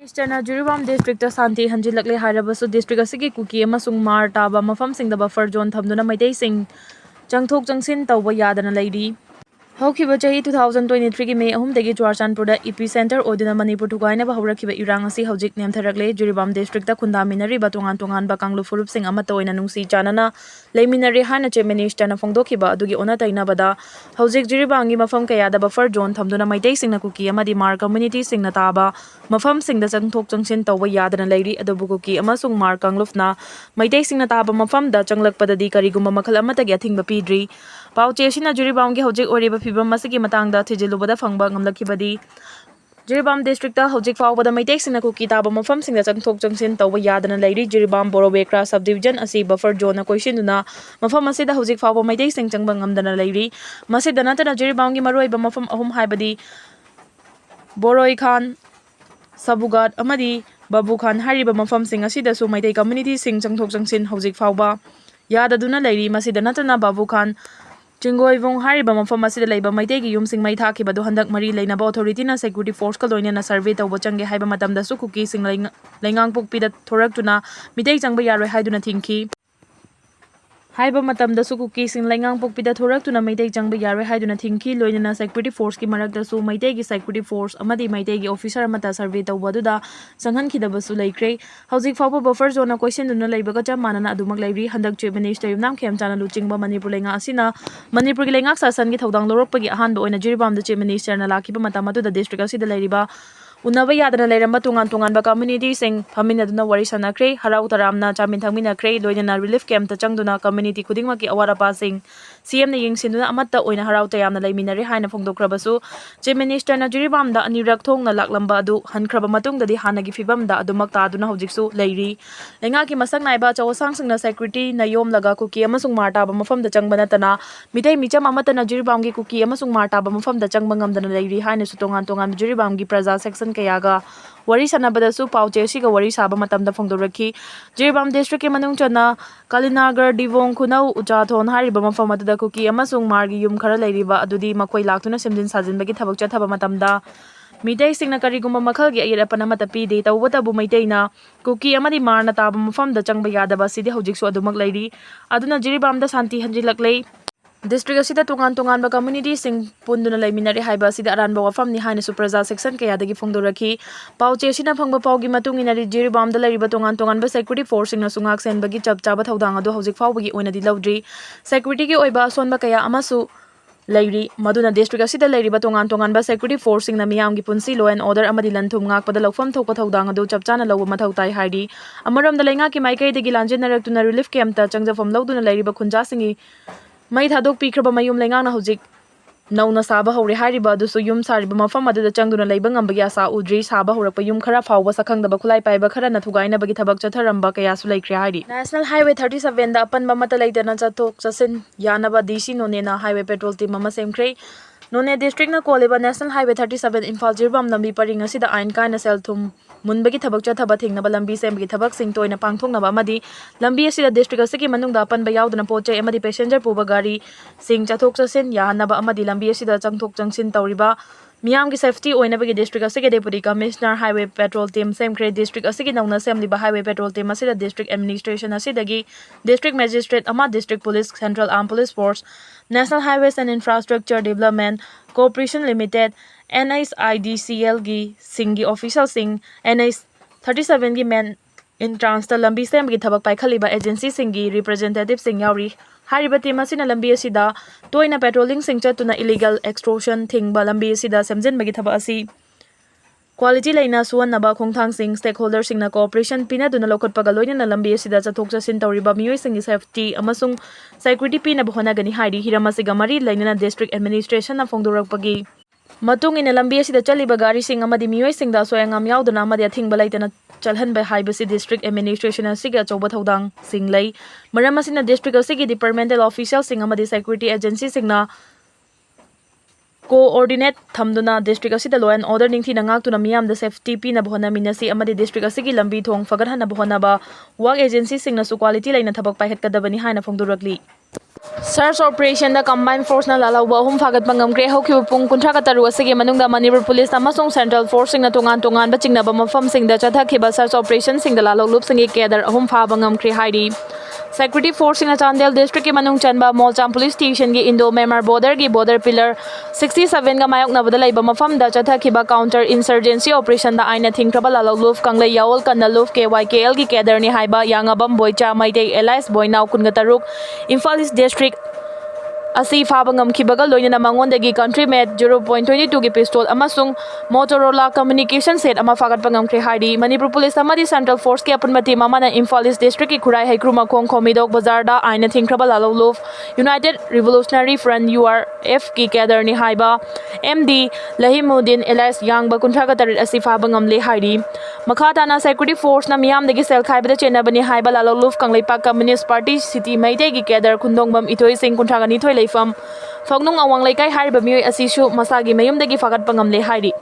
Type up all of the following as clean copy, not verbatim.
Minister Jiribam district Santi Hanjilakle Harabasu district asigi Kuki Amasung Hmar taba mafamsing da buffer zone thamduna Meitei sing changthok changsin tawba yadana leiri. Haukiba chahi 2023 ki May 3 dagi Churachandpurda epicenter oduna Manipur thugainaba haurakhiba irang asi hojik nemtharakle Jiribam district ta khundaminariba tongan-tonganba kanglu furupsing amata oina nungsi chanana leiminari hana che minister na phongdokhiba adugi ona tainabada hojik Jiribangi mafam kayada buffer zone thamduna Meitei singna Kuki Amadi Hmar community singna taba mafam singda changthok changsin tawba yadana leiri adubu Kuki Amasung Hmar kanglufna Meitei singna taba mafam da changlakpadadi karigumba makhal amatagi athingba pidri Pauche sina Jiribam ki hojik oriba fibam masigi matangda thijilubada phangba ngamlakhibadi Jiribam district ta hojik fawbada Meitei singna Kuki taba mafam singda changthok changsin tawba yadana leiri Jiribam Borobekra subdivision asi buffer zone koisinuna mafam asida hojik fawba Meitei sing changba ngamdana leiri masida natana Jiribam gi maroiba mafam ahum haibadi Boroi Khan Sabugat Amadi Babu Khan hariba mafam sing asida su Meitei community sing changthok changsin hojik fawba yadaduna leiri masida natana Babu Khan Chingoi Vong Hariba mafam asida leiba Meitei gi yumsing mai thakibadu handak mari leinaba authority na security force ka loinena survey tawba change haiba matamda su Kuki sing leingang pukpida thoraktuna Meitei changba yaroi haiduna thingki haiba matamda su Kuki sing leingang pukpida thoraktuna Meitei changba yaroi haiduna thingki loinena security force ki marakta su Meitei gi security force amadi Meitei gi officer amata survey tawbaduda sanghankhidaba su leikre hojik fawba buffer zone koisenduna leibaga chamanana adumak leiri handak chief minister yumnam khemchana luchingba Manipur lenga asina Manipur ki lengak sasan gi thodang lorokpagi ahanba oina Jiribam da chief minister na lakiba matam aduda district asida leiriba Unaba yadana leiramba tongan-tonganba community sing phaminaduna wari sanakre harau taramna chamin thangminakre loinana relief camp ta changduna community khudingmaki awarapa sing CM na yingsinduna amatta oina harau tayamna leiminari haina phongdokrabasu chief minister na Jiribam da anirak thongna laklamba adu hankraba matungdadi hanagi fibam da adumak taduna hojiksu leiri lengaki masak naiba chawsang singna security na yomlaga Kuki Amasung Hmar taba mafam da changbana tana Meitei micham amata na Jiribam gi Kuki Amasung Hmar taba mafam da changba ngamdana leiri haina su tongan-tongan Jiribam gi praja section kayaga wari sanabada su pauche siga wari saba matamda phongdorakhi Jiribam district ke manung chana Kalinagar Divong Khunau Uchathon hariba mafam aduda Kuki Amasung Hmar gi yum khara leiriba adudi makhoi laktuna semjin sajinbagi thabak chathaba matamda Meitei singna karigumba makhal gi ayirapana mata pide tawbatabu Meitei na Kuki amadi Hmar na taba mafam da changba yadaba sidi hojiksu adumak leiri aduna Jiribam da santi hanjilaklei District asida tongan-tonganba community sing punduna leiminari haiba asida aranba wafam ni haina supraja section kayadagi phongdorakhi pauche sina phangba paugi matunginari Jiribam da leiriba tongan-tonganba security force singna sungak senbagi chapchaba thodang adu hojik fawbagi oina di lawdri security ki oiba sonba kaya amasu leiri maduna district asida leiriba tongan-tonganba security force singna miyamgi punsi law and order amadi lanthum ngakpada lawfam thokpa thodang adu chapchana lawba mathau tai haidi amaram da lenga ki maikei degi lanjenarak relief camp ta changjafam lawduna leiriba khunja singi Mai thadok pikraba mayum lengang na hojik nauna saba hore hariba adusu yum sariba mafam aduda changduna leiba ngambagi asa udri saba horakpa yum khara fawba sakhangdaba khulai paiba khara na thugaina bagi thabak chatharamba kaya su laikre hairi National Highway 37 da apanba mata leitana chathok chasin yanaba DC none na highway patrol team ama semkre None district na koleba National Highway 37 Imphal Jiribam lambi paring asida ain kaina selthum munbagi thabak chathaba thingnaba lambi sembagi thabak sing toina pangthoknaba amadi lambi asida district asigi manungda apanba yaudana poche amadi passenger puba gari sing chathok chasin yahanaba amadi lambi asida changthok changsin tawriba Miyam ki safety oinabagi district asigi deputy commissioner highway patrol team semkre district asigi nauna semliba highway patrol team asida district administration asidagi district magistrate ama district police central armed police force National Highways and Infrastructure Development Corporation Limited NHIDCL gi singi official sing NH 37 gi men in trans ta lambi semgi thabak paikhaliba agency singi representative sing yauri hariba team asina lambi asida toina patrolling sing chatuna illegal extortion thingba lambi asida semjin magi thaba asi Quality laina suwanaba khongthang sing stakeholder singna cooperation pinaduna lokotpaga loinana lambi asida chathok chasin tawriba miyoi singi safety amasung security pinaba honagani hairi hiramasiga mari lainana district administration na phongdorakpagi matung ina lambi asida chaliba gari sing amadi miyoi singda soyangam yaudana amadi athingba laitana chalhanba haibasi district administration asiga chawba thodang sing lai maram asina district asigi departmental official sing amadi security agency singna coordinate thamduna district asida law and order ningthi nangak miyam da safety pina bhona minasi amadi district asigi lambi thong fagarhana bhona ba work agency singna su quality laina thabak paihat kadabani haina phongdurakli Search operation da combined force na lalauba ahum fagat pangamkre haukiba pung kuntra ka taru asige manungda Manipur police amasung central force sing na tungan tungan ba chingnaba mafam sing da chathakiba search operation sing da lalau lup singi kedar ahum fa bangamkre haidi security force in Chandel district ki manung chanba Molcham police station gi Indo Myanmar border gi border pillar 67 ga mayok na badalai ba mafam da chathakiba counter insurgency operation da aina thingkraba lalau lup kanglai yaol kanna lup KYKL gi kedar ni haiba yangabam boicha Meitei Elias boinau kunga taruk Imphal East district asi faba ngamkibaga loinana mangondagi country made 0.22 gi pistol amasung Motorola communication set ama fagat pangamkre haidi Manipur police Amadi central force ki apunma team amana Imphal East district ki khurai haikruma khong khomidok bazar da aina thingkraba lalolof United Revolutionary Front URF ki kedar ni haiba MD Lahimuddin Elias yang ba kuntra ga tarit asi faba ngamle haidi makhatana security force na miyam dagi sel khaibada chenabani haiba lalolof kanglaipa communist party city Meitei gi kedar khundongbam itoi sing kuntra ga ni thoi leifam Fagnung awang laikai hariba mioi asisu masagi mayumdagi fagat pangamle hari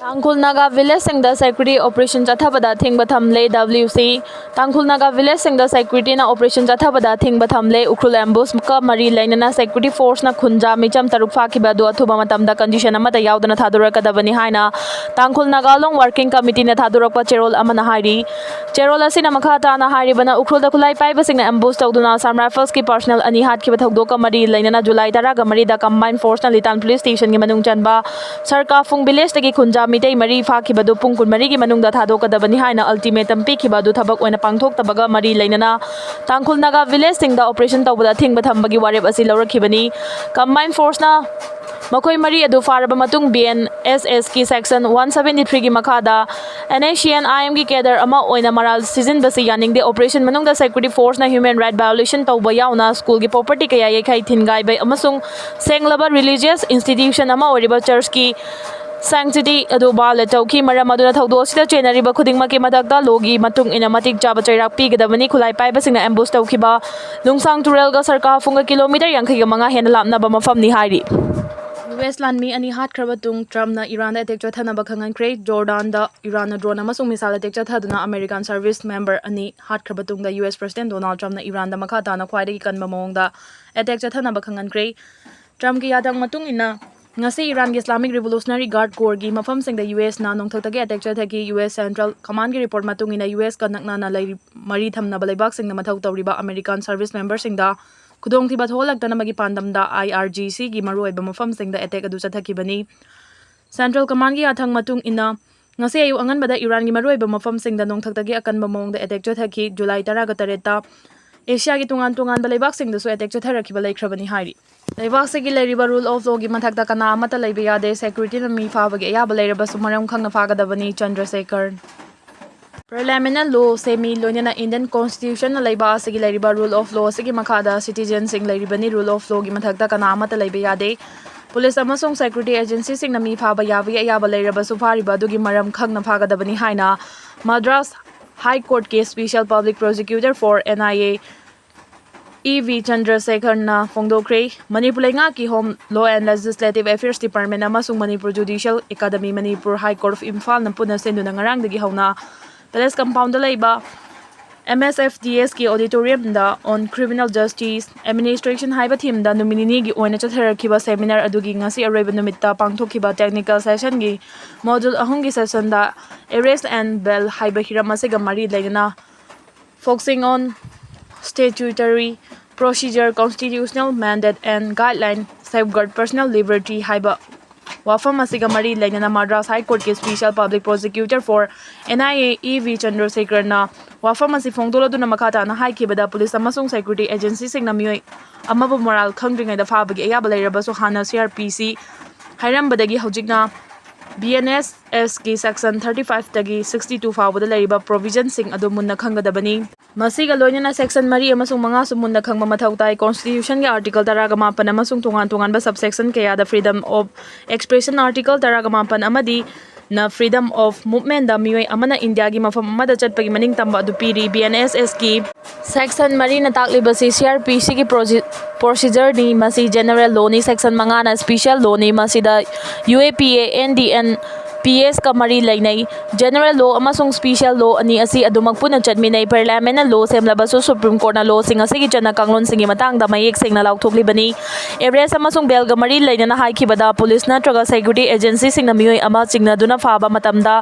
Tangkhul Naga village sing da security operation chathabada thingba thamle WC Tangkhul Naga village sing da security na operation chathabada thingba thamle ukrul ambush ka mari lainana security force na khunja micham taruk fakhiba do athuba matamda condition amata yaudana thaduraka dabani haina Tangkhul Naga long working committee na thaduraka cherol amana hari cherol asina makhata na hari bana ukrul da khulai paiba sing na ambush tawduna Sam Rifles ki personnel ani hat khiba thogdo ka mari lainana July 10 ga mari da combined force na Litan police station gi manung chanba sarka phung village tagi khunja Meitei mari fakhibadu pung kun mari gi manungda thadokadabani haina ultimatum pikhibadu thabak oina pangthok tabaga mari lainana Tangkhul Naga village singda operation tawbada thingba thambagi warep asi lawrakhibani combined force na makoi mari adu faraba matung BNSS ki section 173 gi makhada NACN IM gi kedar ama oina maral season basi yaning de operation manungda security force na human right violation tawba yauna school gi property kaya yekhai thingai bai amasung senglaba religious institution ama oriba church ki sanctity adu bala tawki maram aduna thawdo sida chenariba khudingma ki madakda logi matung ina matik chaba chairak pi gadabani khulai paiba singna ambush tawkiba lungsang turel ga sarka funga kilometer 65 ga manga hena lapna ba mafam ni hari US landmi ani hat khraba tung Trump na Iran da attack chathana ba khangan kre Jordan da Iran na drone amasung misal attack chathaduna American service member ani hat khraba tung da US president Donald Trump na Iran da makha ta na khwaidagi kanba mawong da attack chathana ba khangan kre Trump ki yadang matung ina ngasi Iran gi Islamic Revolutionary Guard Corps gi mafam sing da US na nongthak gi attack chathagi US Central Command gi report matung ina US ka nakna na lai mari thamna ba laibak sing na mathau tawriba American service member sing da khudong thiba tholak tana magi pandam da IRGC gi maroi ba mafam sing da attack adu chathaki bani Central Command gi athang matung ina ngasi ayu angan bada Iran gi maroi ba mafam sing da nongthak gi akan ba mong da attack chathaki July 10 ga tareta Asia gi tungan tungan ba laibak sing da so attack chatharaki ba laikhrabani hairi laibak se gi lairiba rule of law gi mathak da kana amata laiba yade security na mi faba gi ayaba lairaba sumaram khangna faga dabani Chandrasekhar Parliament law semi loinana Indian constitution na laiba asigi lairiba rule of law asigi makhada citizen sing lairibani rule of law gi mathakta kana amata laiba yade police amasung security agency sing na mi phaba yabi ayaba lairaba sufariba dugi maram khangna phagadabani haina Madras High Court case special public prosecutor for NIA EV Chandrasekhar na fongdokre Manipur nga ki Home Law and Legislative Affairs Department amasung Manipur Judicial Academy Manipur High Court of Imphal na puna sendu na ngarang dagi hauna Palace compound laiba MSFDS ki auditorium da on criminal justice administration haiba theme da nominee gi oina chatharakhiba seminar adugi ngasi arraiba numitta pangthokhiba technical session gi module ahung gi session da arrest and bail haiba hirama se ga mari laina focusing on statutory procedure constitutional mandate and guideline safeguard personal liberty haiba Wafam asiga mari lainana Madras High Court ke special public prosecutor for NIA EV Chandrasekhar na wafam asi fongdola duna makhata na hai kibada police amasung security agency sing na mioi amabu moral khangdringai da fabagi ayaba lairaba so hana CRPC hairam badagi hojikna BNSS ki section 35 tagi 62 fawada laiba provision sing adu munna khangadabani masiga loinana section mari amasung manga sumunna khangma mathau tai constitution ge article 18 amasung tungan tungan ba subsection kaya da freedom of expression article 18 amadi na freedom of movement da mioi amana India gi mafam amada chatpagi maning tamba adu piri BNSS ki section mari na takliba si CRPC ki procedure ni masi general law ni section manga na special law ni masi da UAPA NDN PS ka mari lainay. General law amasung special law ani asi adumak puna chatminay parliament na law semlabasu Supreme Court na law sing asigi chana kanglon singi matangda mayek singna laukthokliबani. Arrest amasung bail ga mari lainana haikibada police natraga security agency singna miyoi ama chingnaduna faba matamda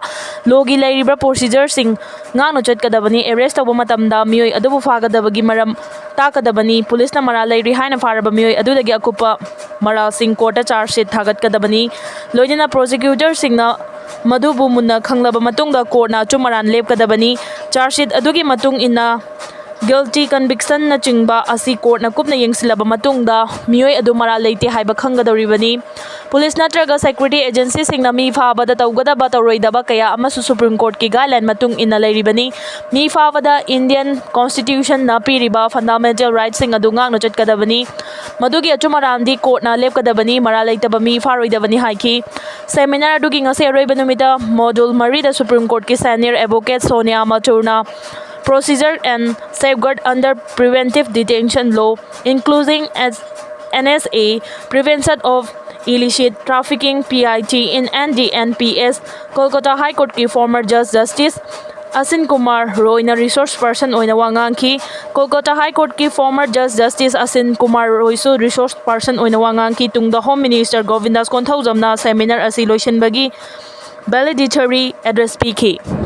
logi lairibra procedure sing ngano chatkadabani. Arrest tawba matamda miyoi adubu fagadabagi maram takadabani. Police na mara lairi haina faraba miyoi adudagi akupa mara sing court charge sheet thagatkadabani. Loinana prosecutor singna Madubu munna khanglaba matungda court na chumaran lepkadabani. Charge sheet adugi matung inna guilty conviction na chingba asi court na kupna yengsilaba matungda miyoi adu mara leite haiba khangadoribani. Police natraga security agency singna mi fabada tawgadaba tawroidaba kaya amasu Supreme Court ki guideline matung inna lairibani. Mi fabada Indian Constitution na piriba fundamental rights sing adu ngakno chatkadabani. Madugi achumarandi court na lepkadabani mara leitaba mi faroidabani haiki. Seminar adugi ngasi aroiba numida module marida Supreme Court ki senior advocate Sonia Maturna procedure and safeguard under preventive detention law, including as NSA, prevention of illicit trafficking PIT in NDNPS, Kolkata High Court ki former Justice Asin Kumar Roy na resource person oina wangangki. Kolkata High Court ki former Justice Asin Kumar Roy su resource person oina wangangki tungda Home Minister Govindas Konthaujamna seminar asi loisinbagi valedictory address piki.